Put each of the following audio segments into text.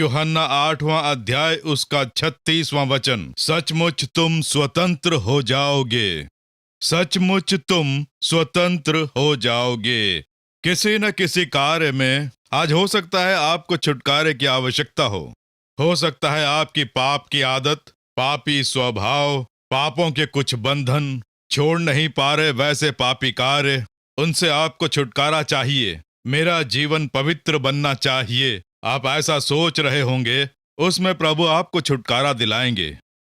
यूहन्ना 8वां अध्याय उसका 36वां वचन। सचमुच तुम स्वतंत्र हो जाओगे। सचमुच तुम स्वतंत्र हो जाओगे। किसी न किसी कार्य में आज हो सकता है आपको छुटकारे की आवश्यकता हो सकता है आपकी पाप की आदत, पापी स्वभाव, पापों के कुछ बंधन, छोड़ नहीं पा रहे वैसे पापी कार्य, उनसे आपको छुटकारा चाहिए। मेरा जीवन पवित्र बनना चाहिए, आप ऐसा सोच रहे होंगे। उसमें प्रभु आपको छुटकारा दिलाएंगे।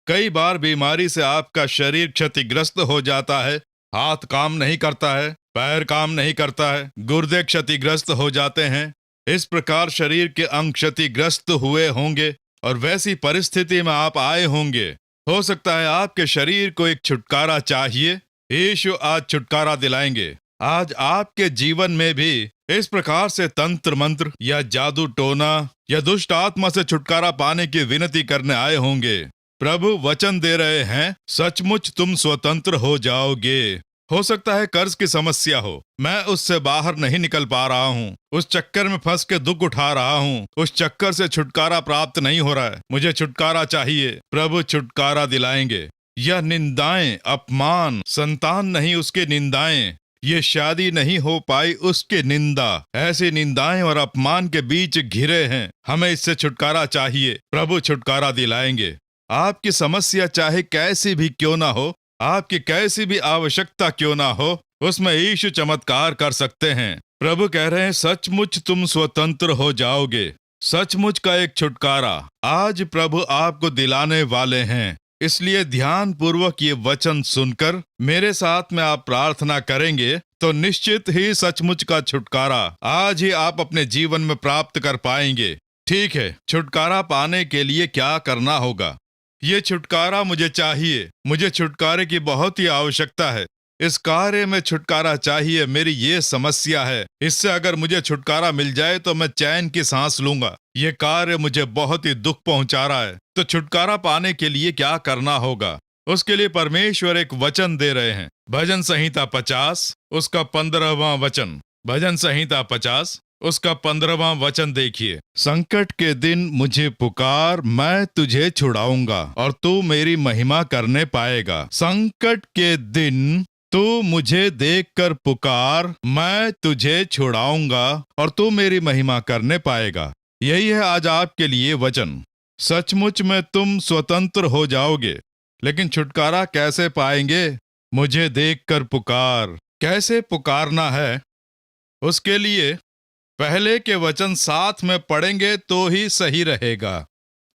कई बार बीमारी से आपका शरीर क्षतिग्रस्त हो जाता है। हाथ काम नहीं करता है, पैर काम नहीं करता है, गुर्दे क्षतिग्रस्त हो जाते हैं। इस प्रकार शरीर के अंग क्षतिग्रस्त हुए होंगे और वैसी परिस्थिति में आप आए होंगे। हो सकता है आपके शरीर को एक छुटकारा चाहिए। यीशु आज छुटकारा दिलाएंगे। आज आपके जीवन में भी इस प्रकार से तंत्र मंत्र या जादू टोना या दुष्ट आत्मा से छुटकारा पाने की विनती करने आए होंगे। प्रभु वचन दे रहे हैं, सचमुच तुम स्वतंत्र हो जाओगे। हो सकता है कर्ज की समस्या हो, मैं उससे बाहर नहीं निकल पा रहा हूँ, उस चक्कर में फंस के दुख उठा रहा हूँ, उस चक्कर से छुटकारा प्राप्त नहीं हो रहा है, मुझे छुटकारा चाहिए। प्रभु छुटकारा दिलाएंगे। यह निंदाएं, अपमान, संतान नहीं उसकी निंदाएं, ये शादी नहीं हो पाई उसकी निंदा, ऐसी निंदाएं और अपमान के बीच घिरे हैं। हमें इससे छुटकारा चाहिए। प्रभु छुटकारा दिलाएंगे। आपकी समस्या चाहे कैसी भी क्यों ना हो, आपकी कैसी भी आवश्यकता क्यों ना हो, उसमें यीशु चमत्कार कर सकते हैं। प्रभु कह रहे हैं, सचमुच तुम स्वतंत्र हो जाओगे। सचमुच का एक छुटकारा आज प्रभु आपको दिलाने वाले हैं। इसलिए ध्यान पूर्वक ये वचन सुनकर मेरे साथ में आप प्रार्थना करेंगे तो निश्चित ही सचमुच का छुटकारा आज ही आप अपने जीवन में प्राप्त कर पाएंगे। ठीक है, छुटकारा पाने के लिए क्या करना होगा? ये छुटकारा मुझे चाहिए, मुझे छुटकारे की बहुत ही आवश्यकता है। इस कार्य में छुटकारा चाहिए, मेरी ये समस्या है, इससे अगर मुझे छुटकारा मिल जाए तो मैं चैन की सांस लूंगा। ये कार्य मुझे बहुत ही दुख पहुंचा रहा है। तो छुटकारा पाने के लिए क्या करना होगा? उसके लिए परमेश्वर एक वचन दे रहे हैं। भजन संहिता 50 उसका 15वां वचन। भजन संहिता 50 उसका 15वां वचन देखिए। संकट के दिन मुझे पुकार, मैं तुझे छुड़ाऊंगा और तू मेरी महिमा करने पाएगा। संकट के दिन तू मुझे देखकर पुकार, मैं तुझे छुड़ाऊंगा और तू मेरी महिमा करने पाएगा। यही है आज आपके लिए वचन। सचमुच में तुम स्वतंत्र हो जाओगे। लेकिन छुटकारा कैसे पाएंगे? मुझे देखकर पुकार। कैसे पुकारना है? उसके लिए पहले के वचन साथ में पढ़ेंगे तो ही सही रहेगा।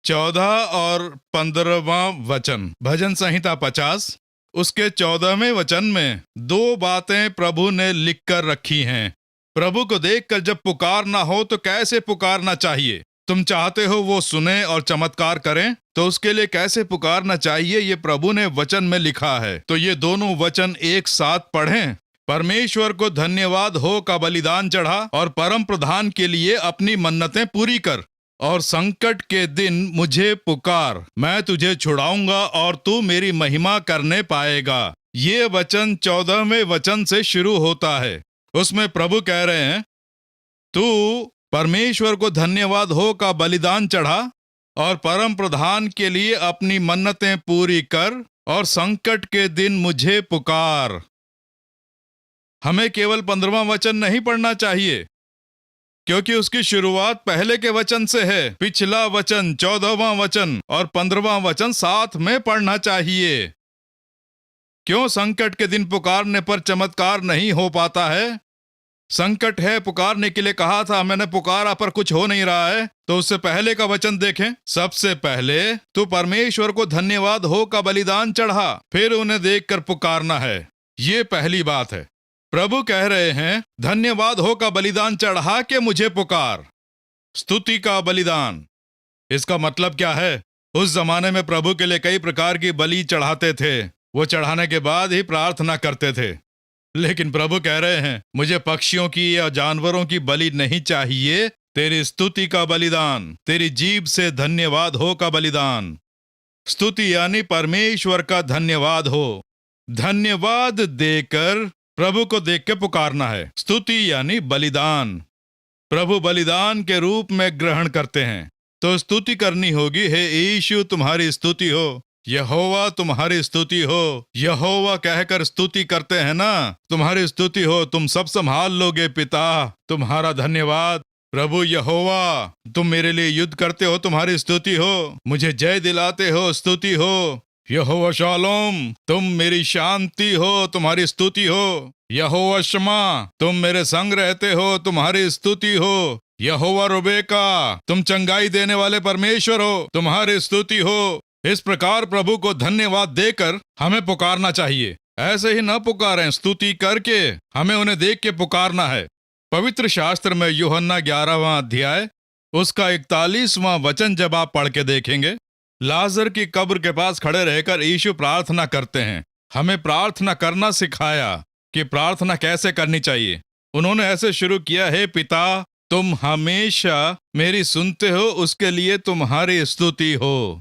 14 और 15वां वचन। भजन संहिता 50 उसके 14वें वचन में दो बातें प्रभु ने लिख कर रखी हैं। प्रभु को देखकर जब पुकारना हो तो कैसे पुकारना चाहिए? तुम चाहते हो वो सुने और चमत्कार करें, तो उसके लिए कैसे पुकारना चाहिए ये प्रभु ने वचन में लिखा है। तो ये दोनों वचन एक साथ पढ़ें। परमेश्वर को धन्यवाद हो का बलिदान चढ़ा और परम प्रधान के लिए अपनी मन्नतें पूरी कर। और संकट के दिन मुझे पुकार, मैं तुझे छुड़ाऊंगा और तू मेरी महिमा करने पाएगा। ये वचन 14वें वचन से शुरू होता है। उसमें प्रभु कह रहे हैं, तू परमेश्वर को धन्यवाद हो का बलिदान चढ़ा और परम प्रधान के लिए अपनी मन्नतें पूरी कर और संकट के दिन मुझे पुकार। हमें केवल 15वां वचन नहीं पढ़ना चाहिए, क्योंकि उसकी शुरुआत पहले के वचन से है। पिछला वचन 14वां वचन और 15वां वचन साथ में पढ़ना चाहिए। क्यों संकट के दिन पुकारने पर चमत्कार नहीं हो पाता है? संकट है, पुकारने के लिए कहा था, मैंने पुकारा पर कुछ हो नहीं रहा है। तो उससे पहले का वचन देखें। सबसे पहले तू परमेश्वर को धन्यवाद हो का बलिदान चढ़ा, फिर उन्हें देखकर पुकारना है। ये पहली बात है। प्रभु कह रहे हैं, धन्यवाद हो का बलिदान चढ़ा के मुझे पुकार। स्तुति का बलिदान, इसका मतलब क्या है? उस जमाने में प्रभु के लिए कई प्रकार की बलि चढ़ाते थे। वो चढ़ाने के बाद ही प्रार्थना करते थे। लेकिन प्रभु कह रहे हैं, मुझे पक्षियों की या जानवरों की बलि नहीं चाहिए, तेरी स्तुति का बलिदान, तेरी जीभ से धन्यवाद हो का बलिदान। स्तुति यानी परमेश्वर का धन्यवाद हो। धन्यवाद देकर प्रभु को देख के पुकारना है। स्तुति यानी बलिदान। प्रभु बलिदान के रूप में ग्रहण करते हैं। तो स्तुति करनी होगी। हे यीशु तुम्हारी स्तुति हो, यहोवा तुम्हारी स्तुति हो। यहोवा कहकर स्तुति करते हैं ना, तुम्हारी स्तुति हो, तुम सब संभाल लोगे पिता, तुम्हारा धन्यवाद। प्रभु यहोवा तुम मेरे लिए युद्ध करते हो, तुम्हारी स्तुति हो, मुझे जय दिलाते हो, स्तुति हो। यहोवा शालोम तुम मेरी शांति हो, तुम्हारी स्तुति हो। यहोवा शमा तुम मेरे संग रहते हो, तुम्हारी स्तुति हो। यहोवा रुबेका तुम चंगाई देने वाले परमेश्वर हो, तुम्हारी स्तुति हो। इस प्रकार प्रभु को धन्यवाद देकर हमें पुकारना चाहिए। ऐसे ही न पुकारें, स्तुति करके हमें उन्हें देख के पुकारना है। पवित्र शास्त्र में यूहन्ना 11वां अध्याय उसका 41वां वचन जब आप पढ़ के देखेंगे, लाजर की कब्र के पास खड़े रहकर यीशु प्रार्थना करते हैं। हमें प्रार्थना करना सिखाया कि प्रार्थना कैसे करनी चाहिए। उन्होंने ऐसे शुरू किया, हे पिता तुम हमेशा मेरी सुनते हो, उसके लिए तुम्हारी स्तुति हो।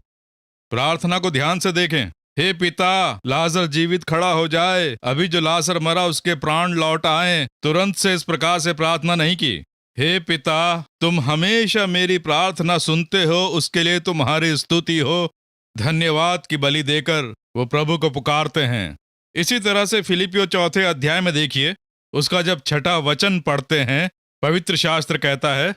प्रार्थना को ध्यान से देखें। हे पिता लाजर जीवित खड़ा हो जाए, अभी जो लाजर मरा उसके प्राण लौट आए, तुरंत से इस प्रकार से प्रार्थना नहीं की। हे पिता तुम हमेशा मेरी प्रार्थना सुनते हो, उसके लिए तुम्हारी स्तुति हो। धन्यवाद की बलि देकर वो प्रभु को पुकारते हैं। इसी तरह से फिलिपियो 4 अध्याय में देखिए, उसका जब 6वां वचन पढ़ते हैं, पवित्र शास्त्र कहता है,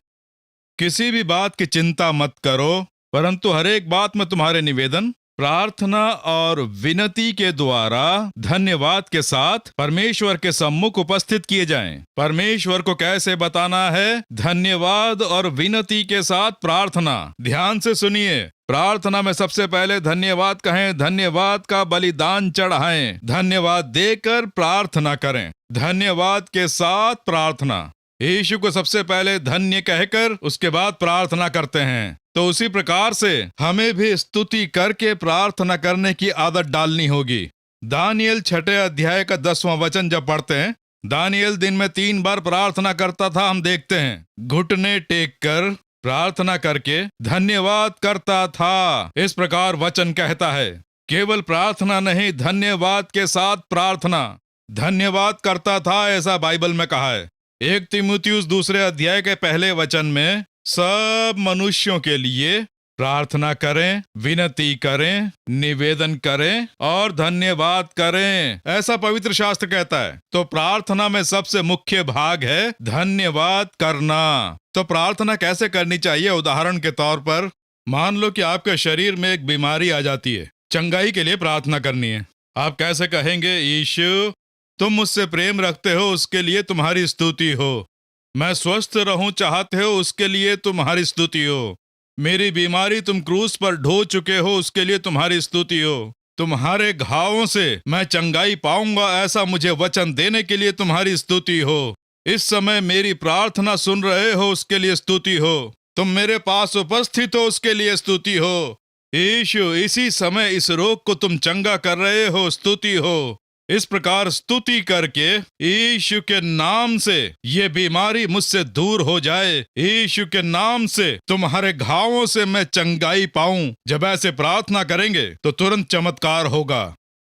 किसी भी बात की चिंता मत करो, परंतु हर एक बात में तुम्हारे निवेदन प्रार्थना और विनती के द्वारा धन्यवाद के साथ परमेश्वर के सम्मुख उपस्थित किए जाएं। परमेश्वर को कैसे बताना है? धन्यवाद और विनती के साथ प्रार्थना। ध्यान से सुनिए, प्रार्थना में सबसे पहले धन्यवाद कहें, धन्यवाद का बलिदान चढ़ाएं, धन्यवाद देकर प्रार्थना करें, धन्यवाद के साथ प्रार्थना। यीशु को सबसे पहले धन्य कहकर उसके बाद प्रार्थना करते हैं। तो उसी प्रकार से हमें भी स्तुति करके प्रार्थना करने की आदत डालनी होगी। दानियल 6 अध्याय का 10वां वचन जब पढ़ते हैं, दानियल दिन में 3 बार प्रार्थना करता था। हम देखते हैं घुटने टेक कर प्रार्थना करके धन्यवाद करता था। इस प्रकार वचन कहता है, केवल प्रार्थना नहीं, धन्यवाद के साथ प्रार्थना। धन्यवाद करता था, ऐसा बाइबल में कहा है। 1 तीमुथियुस 2 अध्याय के पहले वचन में सब मनुष्यों के लिए प्रार्थना करें, विनती करें, निवेदन करें और धन्यवाद करें, ऐसा पवित्र शास्त्र कहता है। तो प्रार्थना में सबसे मुख्य भाग है धन्यवाद करना। तो प्रार्थना कैसे करनी चाहिए? उदाहरण के तौर पर मान लो कि आपके शरीर में एक बीमारी आ जाती है, चंगाई के लिए प्रार्थना करनी है। आप कैसे कहेंगे? यीशु तुम मुझसे प्रेम रखते हो, उसके लिए तुम्हारी स्तुति हो। मैं स्वस्थ रहूं चाहते हो, उसके लिए तुम्हारी स्तुति हो। मेरी बीमारी तुम क्रूस पर ढो चुके हो, उसके लिए तुम्हारी स्तुति हो। तुम्हारे घावों से मैं चंगाई पाऊंगा, ऐसा मुझे वचन देने के लिए तुम्हारी स्तुति हो। इस समय मेरी प्रार्थना सुन रहे हो, उसके लिए स्तुति हो। तुम मेरे पास उपस्थित हो, उसके लिए स्तुति हो। यीशु इसी समय इस रोग को तुम चंगा कर रहे हो, स्तुति हो। इस प्रकार स्तुति करके यीशु के नाम से ये बीमारी मुझसे दूर हो जाए, यीशु के नाम से तुम्हारे घावों से मैं चंगाई पाऊं। जब ऐसे प्रार्थना करेंगे तो तुरंत चमत्कार होगा।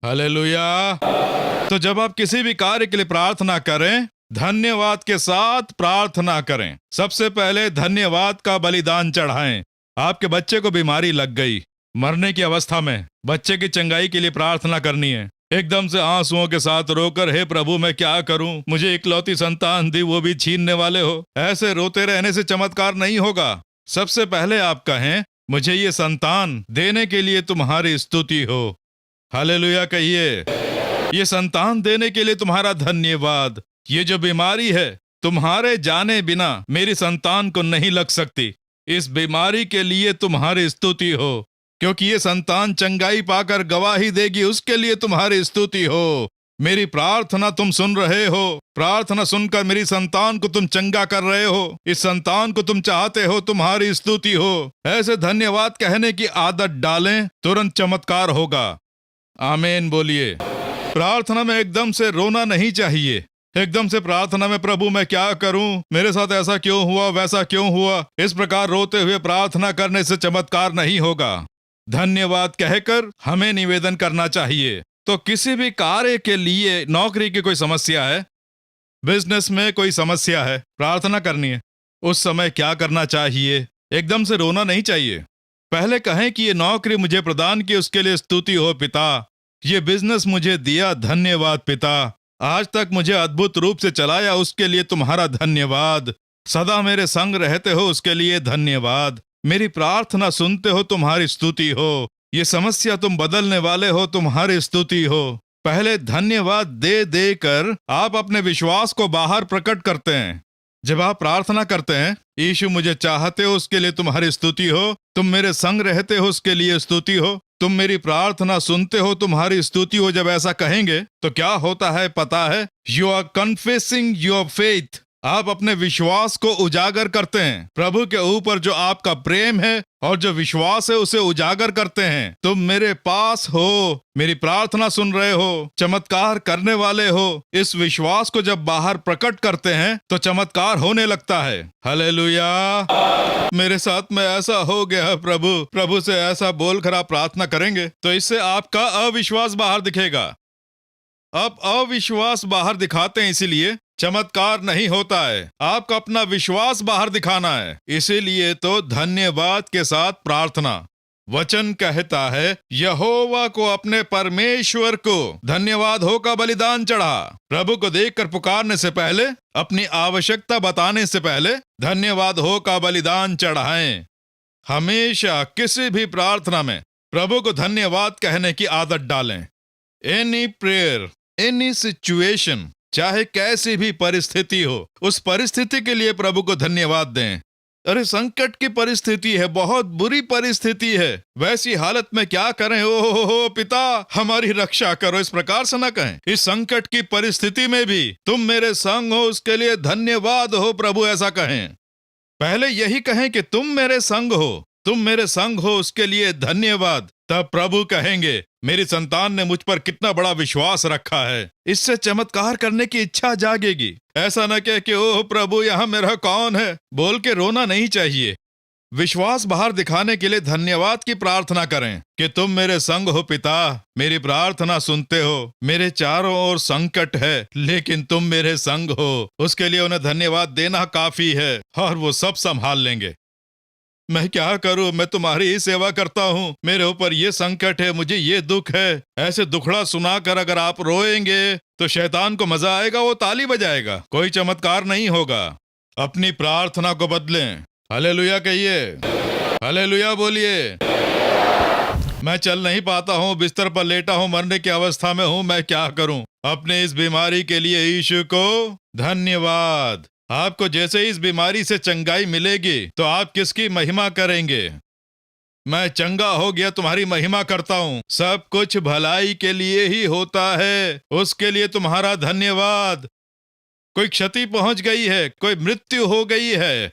हालेलुया। तो जब आप किसी भी कार्य के लिए प्रार्थना करें, धन्यवाद के साथ प्रार्थना करें। सबसे पहले धन्यवाद का बलिदान चढ़ाएं। आपके बच्चे को बीमारी लग गई, मरने की अवस्था में, बच्चे की चंगाई के लिए प्रार्थना करनी है। एकदम से आंसुओं के साथ रोकर, हे प्रभु मैं क्या करूं, मुझे इकलौती संतान दी, वो भी छीनने वाले हो। ऐसे रोते रहने से चमत्कार नहीं होगा। सबसे पहले आप कहें, मुझे ये संतान देने के लिए तुम्हारी स्तुति हो। हालेलुया कहिए। ये संतान देने के लिए तुम्हारा धन्यवाद। ये जो बीमारी है, तुम्हारे जाने बिना मेरी संतान को नहीं लग सकती। इस बीमारी के लिए तुम्हारी स्तुति हो, क्योंकि ये संतान चंगाई पाकर गवाही देगी, उसके लिए तुम्हारी स्तुति हो। मेरी प्रार्थना तुम सुन रहे हो, प्रार्थना सुनकर मेरी संतान को तुम चंगा कर रहे हो, इस संतान को तुम चाहते हो, तुम्हारी स्तुति हो। ऐसे धन्यवाद कहने की आदत डालें, तुरंत चमत्कार होगा। आमीन बोलिए। प्रार्थना में एकदम से रोना नहीं चाहिए। एकदम से प्रार्थना में प्रभु मैं क्या करूं, मेरे साथ ऐसा क्यों हुआ, वैसा क्यों हुआ, इस प्रकार रोते हुए प्रार्थना करने से चमत्कार नहीं होगा। धन्यवाद कहकर हमें निवेदन करना चाहिए। तो किसी भी कार्य के लिए, नौकरी की कोई समस्या है, बिजनेस में कोई समस्या है, प्रार्थना करनी है। उस समय क्या करना चाहिए? एकदम से रोना नहीं चाहिए। पहले कहें कि ये नौकरी मुझे प्रदान की, उसके लिए स्तुति हो पिता। ये बिजनेस मुझे दिया, धन्यवाद पिता। आज तक मुझे अद्भुत रूप से चलाया, उसके लिए तुम्हारा धन्यवाद। सदा मेरे संग रहते हो, उसके लिए धन्यवाद। मेरी प्रार्थना सुनते हो, तुम्हारी स्तुति हो। ये समस्या तुम बदलने वाले हो, तुम्हारी स्तुति हो। पहले धन्यवाद दे देकर आप अपने विश्वास को बाहर प्रकट करते हैं। जब आप प्रार्थना करते हैं, यीशु मुझे चाहते हो, उसके लिए तुम्हारी स्तुति हो। तुम मेरे संग रहते हो, उसके लिए स्तुति हो। तुम मेरी प्रार्थना सुनते हो, तुम्हारी स्तुति हो। जब ऐसा कहेंगे तो क्या होता है पता है? You are confessing your faith. आप अपने विश्वास को उजागर करते हैं। प्रभु के ऊपर जो आपका प्रेम है और जो विश्वास है, उसे उजागर करते हैं। तुम मेरे पास हो, मेरी प्रार्थना सुन रहे हो, चमत्कार करने वाले हो। इस विश्वास को जब बाहर प्रकट करते हैं तो चमत्कार होने लगता है। हालेलुया। मेरे साथ में ऐसा हो गया प्रभु। प्रभु से ऐसा बोलकर आप प्रार्थना करेंगे तो इससे आपका अविश्वास बाहर दिखेगा। आप अविश्वास बाहर दिखाते हैं, इसीलिए चमत्कार नहीं होता है। आपका अपना विश्वास बाहर दिखाना है। इसीलिए तो धन्यवाद के साथ प्रार्थना। वचन कहता है, यहोवा को, अपने परमेश्वर को धन्यवाद हो का बलिदान चढ़ा। प्रभु को देखकर पुकारने से पहले, अपनी आवश्यकता बताने से पहले धन्यवाद हो का बलिदान चढ़ाएं। हमेशा किसी भी प्रार्थना में प्रभु को धन्यवाद कहने की आदत डालें। एनी प्रेयर, एनी सिचुएशन, चाहे कैसी भी परिस्थिति हो, उस परिस्थिति के लिए प्रभु को धन्यवाद दें। अरे संकट की परिस्थिति है, बहुत बुरी परिस्थिति है, वैसी हालत में क्या करें? ओहो पिता, हमारी रक्षा करो, इस प्रकार से न कहें। इस संकट की परिस्थिति में भी तुम मेरे संग हो, उसके लिए धन्यवाद हो प्रभु, ऐसा कहें। पहले यही कहें कि तुम मेरे संग हो, तुम मेरे संग हो, उसके लिए धन्यवाद। तब प्रभु कहेंगे, मेरी संतान ने मुझ पर कितना बड़ा विश्वास रखा है, इससे चमत्कार करने की इच्छा जागेगी। ऐसा न कहे कि ओह प्रभु, यहाँ मेरा कौन है, बोल के रोना नहीं चाहिए। विश्वास बाहर दिखाने के लिए धन्यवाद की प्रार्थना करें कि तुम मेरे संग हो पिता, मेरी प्रार्थना सुनते हो। मेरे चारों ओर संकट है, लेकिन तुम मेरे संग हो। उसके लिए उन्हें धन्यवाद देना काफी है और वो सब संभाल लेंगे। मैं क्या करूं? मैं तुम्हारी ही सेवा करता हूं। मेरे ऊपर ये संकट है, मुझे ये दुख है। ऐसे दुखड़ा सुनाकर अगर आप रोएंगे तो शैतान को मजा आएगा, वो ताली बजाएगा, कोई चमत्कार नहीं होगा। अपनी प्रार्थना को बदलें। हालेलुया कहिए, हालेलुया बोलिए। मैं चल नहीं पाता हूँ, बिस्तर पर लेटा हूँ, मरने की अवस्था में हूँ, मैं क्या करूँ? अपने इस बीमारी के लिए यीशु को धन्यवाद। आपको जैसे इस बीमारी से चंगाई मिलेगी तो आप किसकी महिमा करेंगे? मैं चंगा हो गया, तुम्हारी महिमा करता हूँ। सब कुछ भलाई के लिए ही होता है, उसके लिए तुम्हारा धन्यवाद। कोई क्षति पहुंच गई है, कोई मृत्यु हो गई है,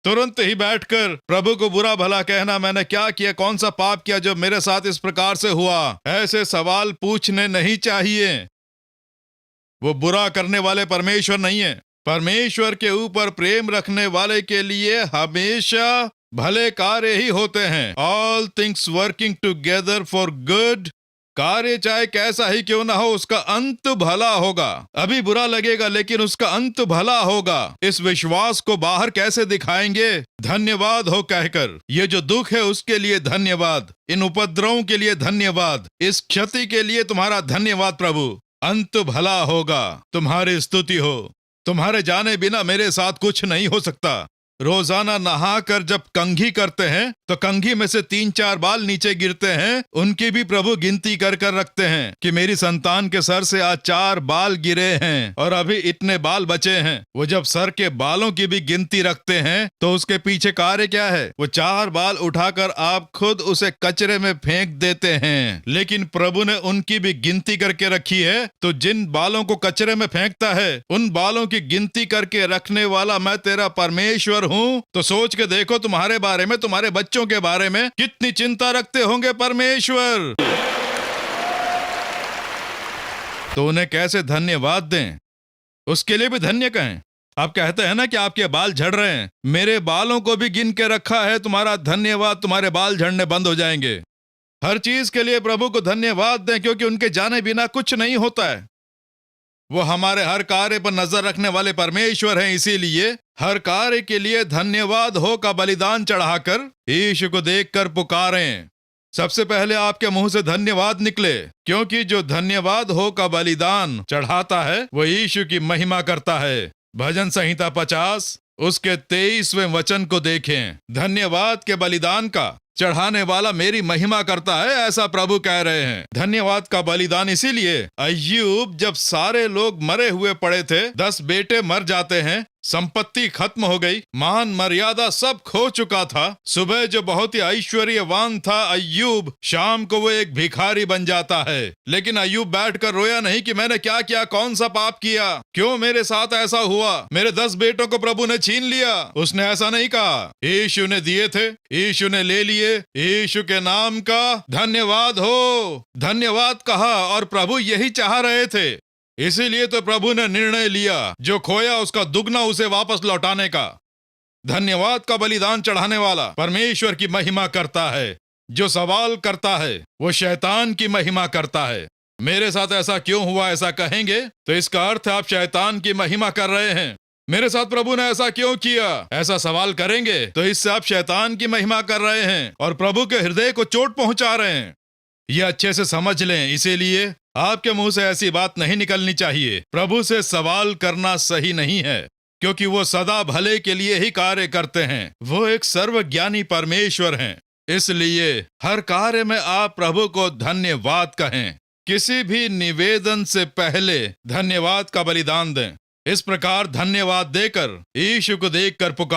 तुरंत ही बैठकर प्रभु को बुरा भला कहना, मैंने क्या किया, कौन सा पाप किया जो मेरे साथ इस प्रकार से हुआ, ऐसे सवाल पूछने नहीं चाहिए। वो बुरा करने वाले परमेश्वर नहीं है। परमेश्वर के ऊपर प्रेम रखने वाले के लिए हमेशा भले कार्य ही होते हैं। All things working together for good. कार्य चाहे कैसा ही क्यों ना हो, उसका अंत भला होगा। अभी बुरा लगेगा लेकिन उसका अंत भला होगा। इस विश्वास को बाहर कैसे दिखाएंगे? धन्यवाद हो कहकर। ये जो दुख है उसके लिए धन्यवाद, इन उपद्रवों के लिए धन्यवाद, इस क्षति के लिए तुम्हारा धन्यवाद प्रभु। अंत भला होगा, तुम्हारी स्तुति हो। तुम्हारे जाने बिना मेरे साथ कुछ नहीं हो सकता। रोजाना नहाकर जब कंघी करते हैं तो कंघी में से 3-4 बाल नीचे गिरते हैं, उनकी भी प्रभु गिनती कर कर रखते हैं कि मेरी संतान के सर से आज 4 बाल गिरे हैं और अभी इतने बाल बचे हैं। वो जब सर के बालों की भी गिनती रखते हैं तो उसके पीछे कार्य क्या है? वो 4 बाल उठाकर आप खुद उसे कचरे में फेंक देते हैं, लेकिन प्रभु ने उनकी भी गिनती करके रखी है। तो जिन बालों को कचरे में फेंकता है, उन बालों की गिनती करके रखने वाला मैं तेरा परमेश्वर हूँ। तो सोच के देखो, तुम्हारे बारे में, तुम्हारे बच्चों के बारे में कितनी चिंता रखते होंगे परमेश्वर। तो उन्हें कैसे धन्यवाद दें, उसके लिए भी धन्य कहें। आप कहते हैं ना कि आपके बाल झड़ रहे हैं, मेरे बालों को भी गिन के रखा है, तुम्हारा धन्यवाद, तुम्हारे बाल झड़ने बंद हो जाएंगे। हर चीज के लिए प्रभु को धन्यवाद दें, क्योंकि उनके जाने बिना कुछ नहीं होता है। वो हमारे हर कार्य पर नजर रखने वाले परमेश्वर हैं, इसीलिए हर कार्य के लिए धन्यवाद हो का बलिदान चढ़ाकर यीशु को देखकर पुकारें। सबसे पहले आपके मुंह से धन्यवाद निकले, क्योंकि जो धन्यवाद हो का बलिदान चढ़ाता है वो यीशु की महिमा करता है। भजन संहिता 50 उसके 23वें वचन को देखें। धन्यवाद के बलिदान का चढ़ाने वाला मेरी महिमा करता है, ऐसा प्रभु कह रहे हैं। धन्यवाद का बलिदान इसीलिए अय्यूब जब सारे लोग मरे हुए पड़े थे, 10 बेटे मर जाते हैं, संपत्ति खत्म हो गई, मान मर्यादा सब खो चुका था। सुबह जो बहुत ही ऐश्वर्यवान था अय्यूब, शाम को वो एक भिखारी बन जाता है। लेकिन अय्यूब बैठकर रोया नहीं कि मैंने क्या किया, कौन सा पाप किया, क्यों मेरे साथ ऐसा हुआ, मेरे 10 बेटों को प्रभु ने छीन लिया। उसने ऐसा नहीं कहा, यीशु ने दिए थे, यीशु ने ले लिए, यीशु के नाम का धन्यवाद हो। धन्यवाद कहा और प्रभु यही चाह रहे थे। इसीलिए तो प्रभु ने निर्णय लिया, जो खोया उसका दुगना उसे वापस लौटाने का। धन्यवाद का बलिदान चढ़ाने वाला परमेश्वर की महिमा करता है। जो सवाल करता है वो शैतान की महिमा करता है। मेरे साथ ऐसा क्यों हुआ, ऐसा कहेंगे तो इसका अर्थ आप शैतान की महिमा कर रहे हैं। मेरे साथ प्रभु ने ऐसा क्यों किया, ऐसा सवाल करेंगे तो इससे आप शैतान की महिमा कर रहे हैं और प्रभु के हृदय को चोट पहुंचा रहे हैं। ये अच्छे से समझ लें। इसीलिए आपके मुंह से ऐसी बात नहीं निकलनी चाहिए। प्रभु से सवाल करना सही नहीं है, क्योंकि वो सदा भले के लिए ही कार्य करते हैं। वो एक सर्वज्ञानी परमेश्वर हैं। इसलिए हर कार्य में आप प्रभु को धन्यवाद कहें। किसी भी निवेदन से पहले धन्यवाद का बलिदान दें। इस प्रकार धन्यवाद देकर यीशु को देखकर पुकार